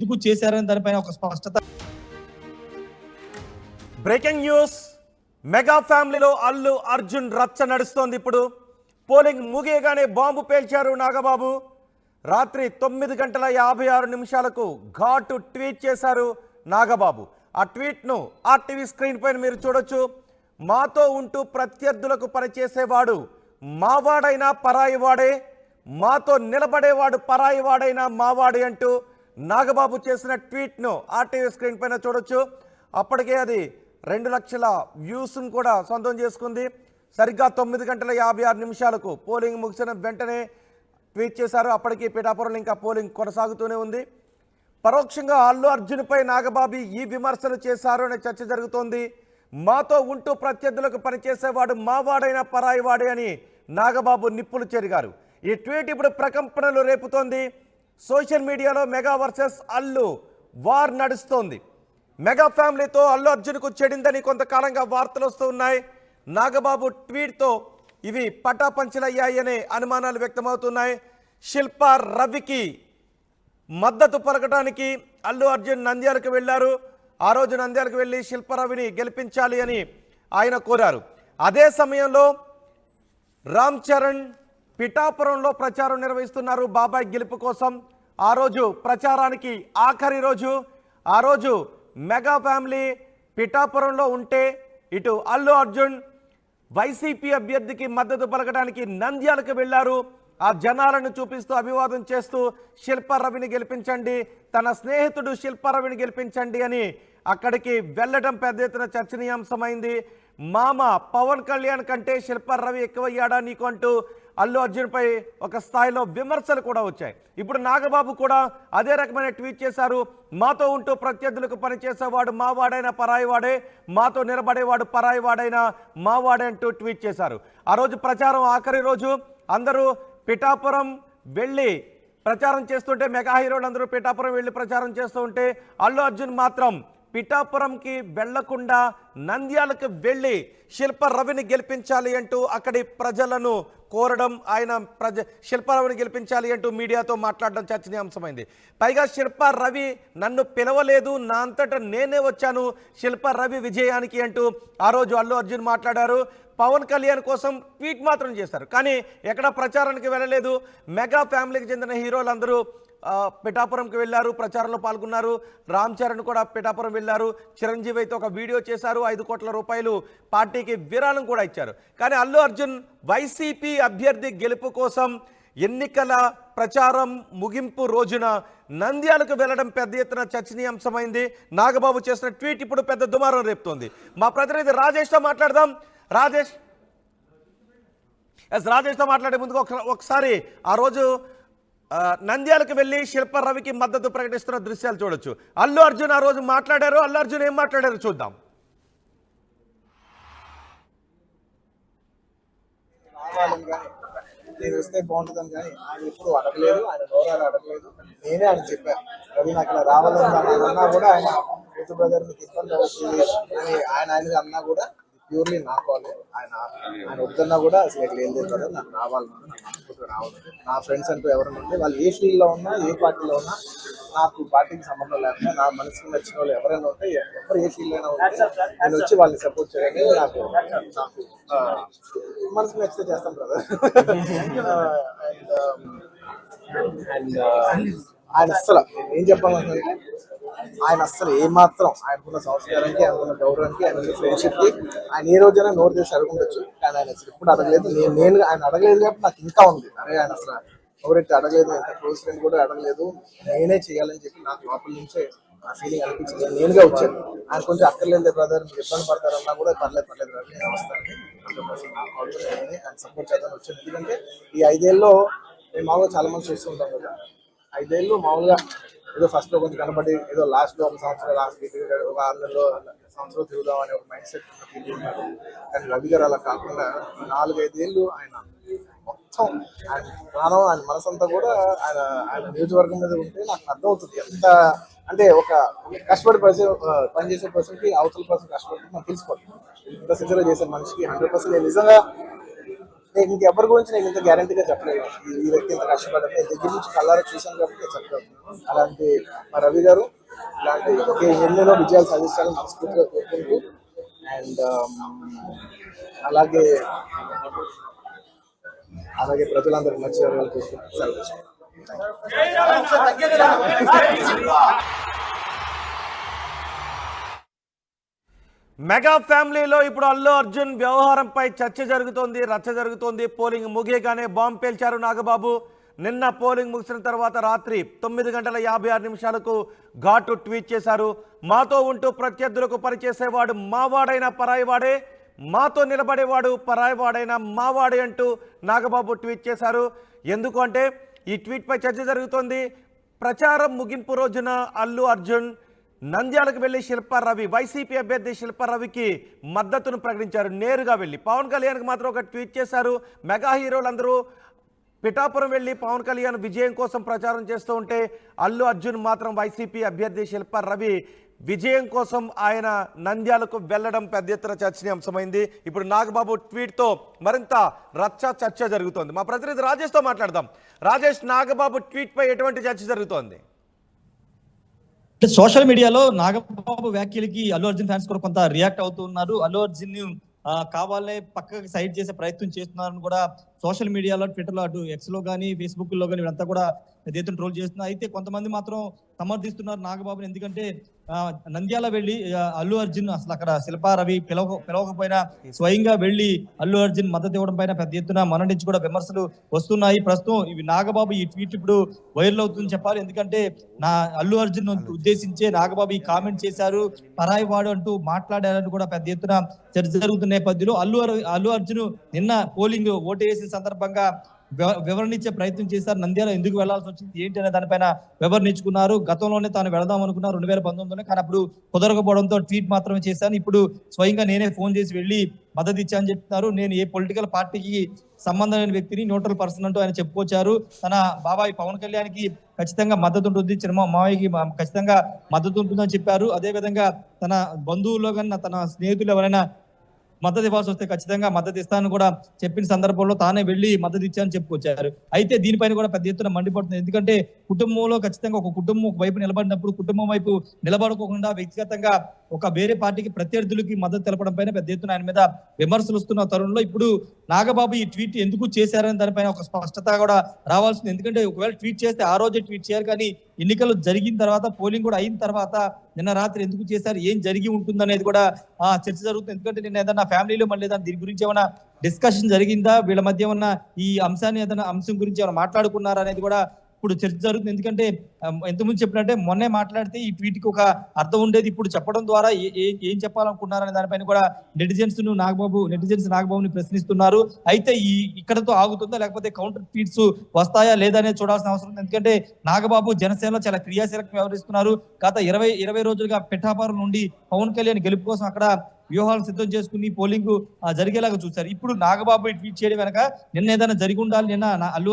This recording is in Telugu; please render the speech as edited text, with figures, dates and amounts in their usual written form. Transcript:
ఎందుకు చేశారని దానిపైన ఒక స్పష్టత. బ్రేకింగ్ న్యూస్, మెగా ఫ్యామిలీలో అల్లు అర్జున్ రచ్చ నడుస్తోంది. ఇప్పుడు పోలింగ్ ముగియగానే బాంబు పేల్చారు నాగబాబు. రాత్రి 9:56 ఘాటు ట్వీట్ చేశారు నాగబాబు. ఆ ట్వీట్ను ఆర్టీవీ స్క్రీన్ పైన మీరు చూడొచ్చు. మాతో ఉంటూ ప్రత్యర్థులకు పనిచేసేవాడు మావాడైనా పరాయివాడే, మాతో నిలబడేవాడు పరాయివాడైనా మావాడే అంటూ నాగబాబు చేసిన ట్వీట్ను ఆర్టీవీ స్క్రీన్ పైన చూడొచ్చు. అప్పటికే అది 2 లక్షల వ్యూస్ను కూడా సొంతం చేసుకుంది. సరిగ్గా 9:56 పోలింగ్ ముగిసిన వెంటనే ట్వీట్ చేశారు. అప్పటికి పిఠాపురంలో ఇంకా పోలింగ్ కొనసాగుతూనే ఉంది. పరోక్షంగా అల్లు అర్జున్పై నాగబాబు ఈ విమర్శలు చేశారు అనే చర్చ జరుగుతోంది. మాతో ఉంటూ ప్రత్యర్థులకు పనిచేసేవాడు మావాడైనా పరాయివాడే అని నాగబాబు నిప్పులు చెరిగారు. ఈ ట్వీట్ ఇప్పుడు ప్రకంపనలు రేపుతోంది. సోషల్ మీడియాలో మెగా వర్సెస్ అల్లు వార్ నడుస్తోంది. మెగా ఫ్యామిలీతో అల్లు అర్జున్కు చెడిందని కొంతకాలంగా వార్తలు వస్తూ ఉన్నాయి. నాగబాబు ట్వీట్తో ఇవి పటాపంచలయ్యాయనే అనుమానాలు వ్యక్తమవుతున్నాయి. శిల్పా రవికి మద్దతు పలకడానికి అల్లు అర్జున్ నంద్యాలకు వెళ్ళారు. ఆ రోజు నంద్యాలకు వెళ్ళి శిల్పా రవిని గెలిపించాలి అని ఆయన కోరారు. అదే సమయంలో రామ్ చరణ్ పిఠాపురంలో ప్రచారం నిర్వహిస్తున్నారు బాబాయ్ గెలుపు కోసం. ఆ రోజు ప్రచారానికి ఆఖరి రోజు. ఆ రోజు మెగా ఫ్యామిలీ పిఠాపురంలో ఉంటే ఇటు అల్లు అర్జున్ వైసీపీ అభ్యర్థికి మద్దతు పలకడానికి నంద్యాలకు వెళ్ళారు. ఆ జనాలను చూపిస్తూ అభివాదం చేస్తూ శిల్పా రవిని గెలిపించండి, తన స్నేహితుడు శిల్పా రవిని గెలిపించండి అని అక్కడికి వెళ్ళడం పెద్ద ఎత్తున చర్చనీయాంశమైంది. మామ పవన్ కళ్యాణ్ కంటే శిల్పా రవి ఎక్కువయ్యాడా నీకు అంటూ అల్లు అర్జున్పై ఒక స్థాయిలో విమర్శలు కూడా వచ్చాయి. ఇప్పుడు నాగబాబు కూడా అదే రకమైన ట్వీట్ చేశారు. మాతో ఉంటూ ప్రత్యర్థులకు పనిచేసేవాడు మావాడైనా పరాయివాడే, మాతో నిలబడేవాడు పరాయివాడైనా మావాడే అంటూ ట్వీట్ చేశారు. ఆ రోజు ప్రచారం ఆఖరి రోజు. అందరూ పిఠాపురం వెళ్ళి ప్రచారం చేస్తుంటే, మెగా హీరోలు అందరూ పిఠాపురం వెళ్ళి ప్రచారం చేస్తూ ఉంటే అల్లు అర్జున్ మాత్రం పిఠాపురంకి వెళ్లకుండా నంద్యాలకు వెళ్ళి శిల్పా రవిని గెలిపించాలి అంటూ అక్కడి ప్రజలను కోరడం, ఆయన శిల్పా రవిని గెలిపించాలి అంటూ మీడియాతో మాట్లాడడం చర్చనీయాంశమైంది. పైగా శిల్పా రవి నన్ను పిలవలేదు, నా అంతటా నేనే వచ్చాను శిల్పా రవి విజయానికి అంటూ ఆ రోజు అల్లు అర్జున్ మాట్లాడారు. పవన్ కళ్యాణ్ కోసం ట్వీట్ మాత్రం చేశారు, కానీ ఎక్కడ ప్రచారానికి వెళ్ళలేదు. మెగా ఫ్యామిలీకి చెందిన హీరోలందరూ పిఠాపురంకి వెళ్ళారు, ప్రచారంలో పాల్గొన్నారు. రామ్ చరణ్ కూడా పిఠాపురం వెళ్ళారు. చిరంజీవి అయితే ఒక వీడియో చేశారు, 5 కోట్ల రూపాయలు పార్టీకి విరాళం కూడా ఇచ్చారు. కానీ అల్లు అర్జున్ వైసీపీ అభ్యర్థి గెలుపు కోసం ఎన్నికల ప్రచారం ముగింపు రోజున నంద్యాలకు వెళ్ళడం పెద్ద ఎత్తున చర్చనీయాంశమైంది. నాగబాబు చేసిన ట్వీట్ ఇప్పుడు పెద్ద దుమారం రేపుతోంది. మా ప్రతినిధి రాజేష్తో మాట్లాడదాం. రాజేష్తో మాట్లాడే ముందుకు ఒకసారి ఆ రోజు నంద్యాలకు వెళ్ళి శిల్పా రవికి మద్దతు ప్రకటిస్తున్న దృశ్యాలు చూడొచ్చు. అల్లు అర్జున్ ఆ రోజు మాట్లాడారు. అల్లు అర్జున్ ఏం మాట్లాడారు చూద్దాం. నేను వస్తే బాగుంటుందని కానీ ఆయన ఎప్పుడు అడగలేదు, ఆయన గౌరవాలు అడగలేదు. నేనే ఆయన చెప్పాను, రవి నాకు ఇలా రావాలని అన్నా కూడా ఆయన యూత్ బ్రదర్ మీకు ఇబ్బంది అవుతుంది అని ఆయనగా అన్నా కూడా ప్యూర్లీ నా కాలే. ఆయన వద్దన్నా కూడా అసలు ఎట్లా ఏం లేదు, నాకు రావాలన్నా నాకు మనస్ఫూర్తిగా రావాలి. నా ఫ్రెండ్స్ అంటూ ఎవరైనా ఉంటే వాళ్ళు ఏ ఫీల్డ్లో ఉన్నా ఏ పార్టీలో ఉన్నా నాకు పార్టీకి సంబంధం లేకుండా నా మనసుకు నచ్చిన వాళ్ళు ఎవరైనా ఉంటే ఎవరు ఏ ఫీల్డ్ అయినా ఉంటే నేను వచ్చి వాళ్ళని సపోర్ట్ చేయడానికి నాకు మనసుకు నచ్చితే చేస్తాం బ్రదర్. అండ్ ఆయన అస్సలు ఏం చెప్పాలంటే ఆయన అస్సలు ఏమాత్రం ఆయనకున్న సంస్కారానికి, ఆయనకున్న గౌరవానికి, ఆయన ఫ్రెండ్షిప్కి ఆయన ఏ రోజైనా నోరు చేసి అడగొచ్చు. కానీ ఆయన అసలు ఎప్పుడు అడగలేదు. నేను ఆయన అడగలేదు కాబట్టి నాకు ఇంకా ఉంది. అరే ఆయన అసలు ఎవరైతే అడగలేదు, ఎంత క్లోజ్ ఫ్రెండ్ కూడా అడగలేదు, నేనే చేయాలని చెప్పి నాకు లోపల నుంచే ఆ ఫీలింగ్ అనిపించింది. నేనుగా వచ్చాను. ఆయన కొంచెం అక్కర్లేదు బ్రదర్, మీరు ఇబ్బంది పడతారన్నా కూడా పర్లేదు బ్రదర్ నేను వస్తానని 100% నా కాల్ ఆయన సపోర్ట్ చేద్దామని వచ్చాను. ఎందుకంటే ఈ 5 ఏళ్ళలో మేము మామూలుగా చాలా మంది చూస్తుంటాం కదా. 5 ఏళ్ళు మామూలుగా ఏదో ఫస్ట్ లో కొంచెం కనబడి ఏదో లాస్ట్ లో ఒక సంవత్సరం లాస్ట్ ఒక 6 నెలలో సంవత్సరం తిరుగుదాం అనే ఒక మైండ్ సెట్ ఉన్నారు. కానీ రవి గారు అలా కాకుండా 4-5 ఏళ్ళు ఆయన మొత్తం ఆయన ప్రాణం, ఆయన మనసంతా కూడా ఆయన నియోజకవర్గం మీద ఉంటే నాకు అర్థమవుతుంది ఎంత అంటే ఒక కష్టపడి పనిచేసే పర్సన్కి అవతల పర్సన్ కష్టపడి మనకు తెలిసిపోతుంది. ఇంత సిన్సియర్గా చేసే మనిషికి 100% నిజంగా నేను ఇంకెవరి గురించి నేను ఇంత గ్యారంటీగా చెప్పలేదు. ఈ వ్యక్తి ఇంత కష్టపడ్డాను, నేను దగ్గర నుంచి కళ్ళారా చూశాను కాబట్టి నేను చెప్పగలను. అలాంటి మా రవి గారు ఇలాంటి ఎన్నెన్నో విజయాలు సాధిస్తారని మనస్ఫూర్తిగా కోరుకుంటూ అండ్ అలాగే ప్రజలందరూ మంచి జరగాలని కోరుకుంటూ మెగా ఫ్యామిలీలో ఇప్పుడు అల్లు అర్జున్ వ్యవహారంపై చర్చ జరుగుతోంది, రచ్చ జరుగుతోంది. పోలింగ్ ముగియగానే బాంబు పేల్చారు నాగబాబు. నిన్న పోలింగ్ ముగిసిన తర్వాత రాత్రి 9:56 ఘాటు ట్వీట్ చేశారు. మాతో ఉంటూ ప్రత్యర్థులకు పనిచేసేవాడు మావాడైన పరాయివాడే, మాతో నిలబడేవాడు పరాయివాడైన మావాడే అంటూ నాగబాబు ట్వీట్ చేశారు. ఎందుకు అంటే ఈ ట్వీట్పై చర్చ జరుగుతోంది. ప్రచారం ముగింపు రోజున అల్లు అర్జున్ నంద్యాలకు వెళ్లి శిల్పారవి, వైసీపీ అభ్యర్థి శిల్పారవికి మద్దతును ప్రకటించారు. నేరుగా వెళ్ళి పవన్ కళ్యాణ్కి మాత్రం ఒక ట్వీట్ చేశారు. మెగా హీరోలందరూ పిఠాపురం వెళ్ళి పవన్ కళ్యాణ్ విజయం కోసం ప్రచారం చేస్తూ ఉంటే అల్లు అర్జున్ మాత్రం వైసీపీ అభ్యర్థి శిల్పారవి విజయం కోసం ఆయన నంద్యాలకు వెళ్లడం పెద్ద ఎత్తున చర్చనీయాంశమైంది. ఇప్పుడు నాగబాబు ట్వీట్తో మరింత చర్చ జరుగుతోంది. మా ప్రతినిధి రాజేష్తో మాట్లాడదాం. రాజేష్, నాగబాబు ట్వీట్పై ఎటువంటి చర్చ జరుగుతోంది? సోషల్ మీడియాలో నాగబాబు వ్యాఖ్యలకి అల్లు అర్జున్ ఫ్యాన్స్ కూడా కొంత రియాక్ట్ అవుతున్నారు. అల్లు అర్జున్ కావాలనే పక్కకి సైడ్ చేసే ప్రయత్నం చేస్తున్నారని కూడా సోషల్ మీడియాలో, ట్విట్టర్లో, అటు ఎక్స్ లో కానీ ఫేస్బుక్ లో కానీ వీళ్ళంతా కూడా దేశం ట్రోల్ చేస్తున్నారు. అయితే కొంతమంది మాత్రం సమర్థిస్తున్నారు నాగబాబుని. ఎందుకంటే నంద్యాల వెళ్ళి అల్లు అర్జున్ అసలు అక్కడ శిల్పారవి పిలవకపోయినా స్వయంగా వెళ్ళి అల్లు అర్జున్ మద్దతు ఇవ్వడం పైన పెద్ద ఎత్తున మన నుంచి కూడా విమర్శలు వస్తున్నాయి. ప్రస్తుతం ఇవి నాగబాబు ఈ ట్వీట్ ఇప్పుడు వైరల్ అవుతుందని చెప్పాలి. ఎందుకంటే అల్లు అర్జున్ ఉద్దేశించే నాగబాబు ఈ కామెంట్ చేశారు, పరాయి వాడు అంటూ మాట్లాడారని కూడా పెద్ద ఎత్తున చర్చ జరుగుతున్న నేపథ్యంలో అల్లు అర్జున్ నిన్న పోలింగ్ ఓటు వేసిన సందర్భంగా వివరణ ఇచ్చే ప్రయత్నం చేశారు. నంద్యాల ఎందుకు వెళ్లాల్సి వచ్చింది ఏంటి అనే దానిపైన వివరణ గతంలోనే తాను వెళదాం అనుకున్నారు 2019లోనే, కానీ అప్పుడు కుదరకపోవడంతో ట్వీట్ మాత్రమే చేశాను. ఇప్పుడు స్వయంగా నేనే ఫోన్ చేసి వెళ్ళి మద్దతు ఇచ్చానని చెప్తున్నారు. నేను ఏ పొలిటికల్ పార్టీకి సంబంధం లేని వ్యక్తిని, న్యూట్రల్ పర్సన్ అంటూ ఆయన చెప్పుకొచ్చారు. తన బాబాయ్ పవన్ కళ్యాణ్కి ఖచ్చితంగా మద్దతు ఉంటుంది, చిన్న మావయ్యకి ఖచ్చితంగా మద్దతు ఉంటుందని చెప్పారు. అదే విధంగా తన బంధువుల్లో కానీ తన స్నేహితులు ఎవరైనా మద్దతు ఇవ్వాల్సి వస్తే ఖచ్చితంగా మద్దతు ఇస్తానని కూడా చెప్పిన సందర్భంలో తానే వెళ్ళి మద్దతు ఇచ్చానని చెప్పుకొచ్చారు. అయితే దీనిపైన కూడా పెద్ద ఎత్తున మండిపడుతుంది. ఎందుకంటే కుటుంబంలో ఖచ్చితంగా ఒక కుటుంబం ఒక వైపు నిలబడినప్పుడు కుటుంబం వైపు నిలబడుకోకుండా వ్యక్తిగతంగా ఒక వేరే పార్టీకి ప్రత్యర్థులకి మద్దతు తెలపడం పైన పెద్ద ఎత్తున ఆయన మీద విమర్శలు వస్తున్న తరుణంలో ఇప్పుడు నాగబాబు ఈ ట్వీట్ ఎందుకు చేశారని దానిపైన ఒక స్పష్టత కూడా రావాల్సింది. ఎందుకంటే ఒకవేళ ట్వీట్ చేస్తే ఆ రోజే ట్వీట్ చేయాలి, కానీ ఎన్నికలు జరిగిన తర్వాత, పోలింగ్ కూడా అయిన తర్వాత నిన్న రాత్రి ఎందుకు చేశారు, ఏం జరిగి ఉంటుంది అనేది కూడా చర్చ జరుగుతుంది. ఎందుకంటే నిన్న ఏదన్నా ఫ్యామిలీలో మళ్ళీ దీని గురించి ఏమైనా డిస్కషన్ జరిగిందా, వీళ్ళ మధ్య ఉన్న ఈ అంశాన్ని ఏదైనా అంశం గురించి ఏమైనా మాట్లాడుకున్నారా అనేది కూడా ఇప్పుడు చర్చ జరుగుతుంది. ఎందుకంటే ఎంతమంది చెప్పినట్టే మొన్నే మాట్లాడితే ఈ ట్వీట్ కి ఒక అర్థం ఉండేది, ఇప్పుడు చెప్పడం ద్వారా ఏం చెప్పాలనుకున్నారనే దానిపైన కూడా నెటిజన్స్ నాగబాబుని ప్రశ్నిస్తున్నారు. అయితే ఇక్కడతో ఆగుతుందా లేకపోతే కౌంటర్ ట్వీట్స్ వస్తాయా లేదా అనేది చూడాల్సిన అవసరం ఉంది. ఎందుకంటే నాగబాబు జనసేనలో చాలా క్రియాశీలకంగా వ్యవహరిస్తున్నారు. గత 20 రోజులుగా పిఠాపురం నుండి పవన్ కళ్యాణ్ గెలుపు కోసం అక్కడ వ్యూహాలు సిద్ధం చేసుకుని పోలింగ్ జరిగేలాగా చూశారు. ఇప్పుడు నాగబాబు ట్వీట్ చేయడం వెనక నిన్న ఏదైనా జరిగి ఉండాలి, నిన్న అల్లు